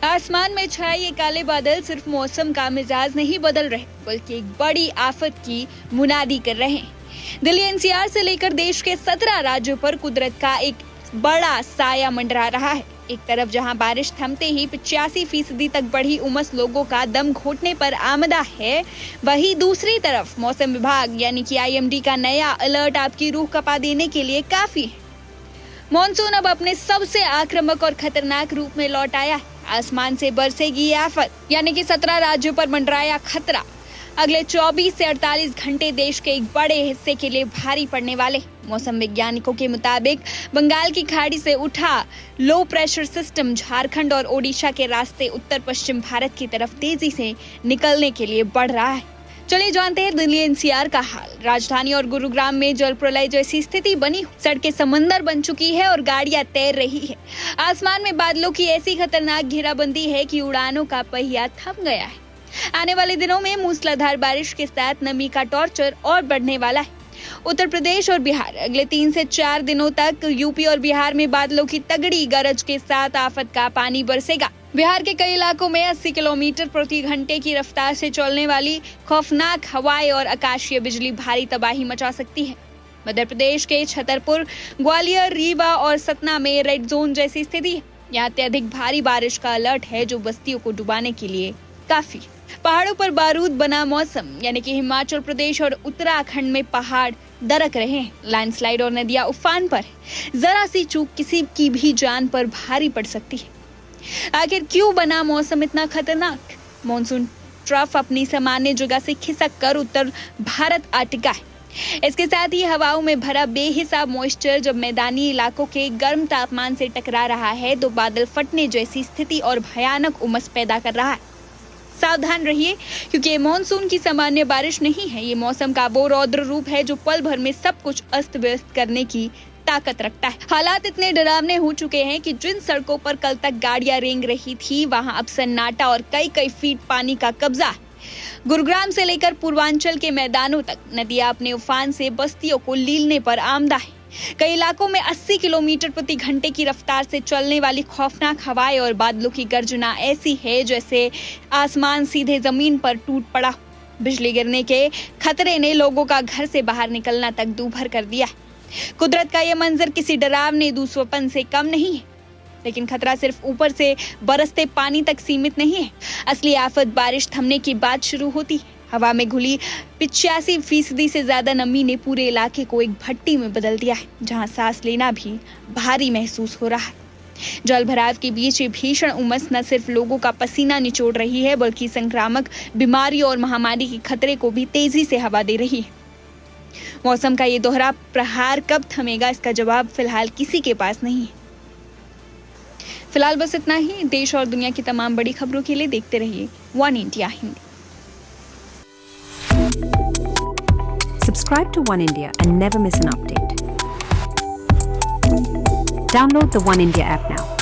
आसमान में छाए ये काले बादल सिर्फ मौसम का मिजाज नहीं बदल रहे, बल्कि एक बड़ी आफत की मुनादी कर रहे हैं। दिल्ली एनसीआर से लेकर देश के 17 राज्यों पर कुदरत का एक बड़ा साया मंडरा रहा है। एक तरफ जहां बारिश थमते ही 85% तक बढ़ी उमस लोगों का दम घोटने पर आमदा है, वहीं दूसरी तरफ मौसम विभाग यानी कि आईएमडी का नया अलर्ट आपकी रूह कपा देने के लिए काफी है। मॉनसून अब अपने सबसे आक्रामक और खतरनाक रूप में लौट आया है। आसमान से बरसेगी ये आफत, यानी कि 17 राज्यों पर मंडराया खतरा। अगले 24 से 48 घंटे देश के एक बड़े हिस्से के लिए भारी पड़ने वाले। मौसम वैज्ञानिकों के मुताबिक बंगाल की खाड़ी से उठा लो प्रेशर सिस्टम झारखंड और ओडिशा के रास्ते उत्तर पश्चिम भारत की तरफ तेजी से निकलने के लिए बढ़ रहा है। चलिए जानते हैं दिल्ली एनसीआर का हाल। राजधानी और गुरुग्राम में जल प्रलय जैसी स्थिति बनी, सड़कें समंदर बन चुकी है और गाड़ियां तैर रही है। आसमान में बादलों की ऐसी खतरनाक घेराबंदी है कि उड़ानों का पहिया थम गया है। आने वाले दिनों में मूसलाधार बारिश के साथ नमी का टॉर्चर और बढ़ने वाला है। उत्तर प्रदेश और बिहार अगले 3 से 4 दिनों तक यूपी और बिहार में बादलों की तगड़ी गरज के साथ आफत का पानी बरसेगा। बिहार के कई इलाकों में 80 किलोमीटर प्रति घंटे की रफ्तार से चलने वाली खौफनाक हवाएं और आकाशीय बिजली भारी तबाही मचा सकती है। मध्य प्रदेश के छतरपुर, ग्वालियर, रीवा और सतना में रेड जोन जैसी स्थिति है। यहाँ अत्यधिक भारी बारिश का अलर्ट है, जो बस्तियों को डुबाने के लिए काफी। पहाड़ों पर बारूद बना मौसम, यानी कि हिमाचल प्रदेश और उत्तराखंड में पहाड़ दरक रहे हैं। लैंडस्लाइड और नदियां उफान पर, जरा सी चूक किसी की भी जान पर भारी पड़ सकती है। आखिर क्यों बना मौसम इतना खतरनाक? मानसून ट्रफ अपनी सामान्य जगह से खिसक कर उत्तर भारत आ टिका है। इसके साथ ही हवाओं में भरा बेहिसाब मॉइस्चर जब मैदानी इलाकों के गर्म तापमान से टकरा रहा है, तो बादल फटने जैसी स्थिति और भयानक उमस पैदा कर रहा है। सावधान रहिए, क्योंकि ये मानसून की सामान्य बारिश नहीं है। ये मौसम का वो रौद्र रूप है जो पल भर में सब कुछ अस्त व्यस्त करने की ताकत रखता है। हालात इतने डरावने हो चुके हैं कि जिन सड़कों पर कल तक गाड़ियां रेंग रही थी, वहां अब सन्नाटा और कई फीट पानी का कब्जा है। गुरुग्राम से लेकर पूर्वांचल के मैदानों तक नदियां अपने उफान से बस्तियों को लीलने पर आमदा है। कई इलाकों में 80 किलोमीटर प्रति घंटे की रफ्तार से चलने वाली खौफनाक हवाएं और बादलों की गर्जना ऐसी है जैसे आसमान सीधे जमीन पर टूट पड़ा। बिजली गिरने के खतरे ने लोगों का घर से बाहर निकलना तक दूभर कर दिया है। कुदरत का यह मंजर किसी डरावने दूसरेपन से कम नहीं है, लेकिन खतरा सिर्फ ऊपर से बरसते पानी तक सीमित नहीं है। असली आफत बारिश थमने के बाद शुरू होती है। हवा में घुली 85% से ज्यादा नमी ने पूरे इलाके को एक भट्टी में बदल दिया है, जहां सांस लेना भी भारी महसूस हो रहा है। जल भराव के बीच ये भीषण उमस न सिर्फ लोगों का पसीना निचोड़ रही है, बल्कि संक्रामक बीमारियों और महामारी के खतरे को भी तेजी से हवा दे रही है। मौसम का ये दोहरा प्रहार कब थमेगा, इसका जवाब फिलहाल किसी के पास नहीं है। फिलहाल बस इतना ही। देश और दुनिया की तमाम बड़ी खबरों के लिए देखते रहिए one India Hindi. Subscribe to One India and never miss an update. Download the One India app now.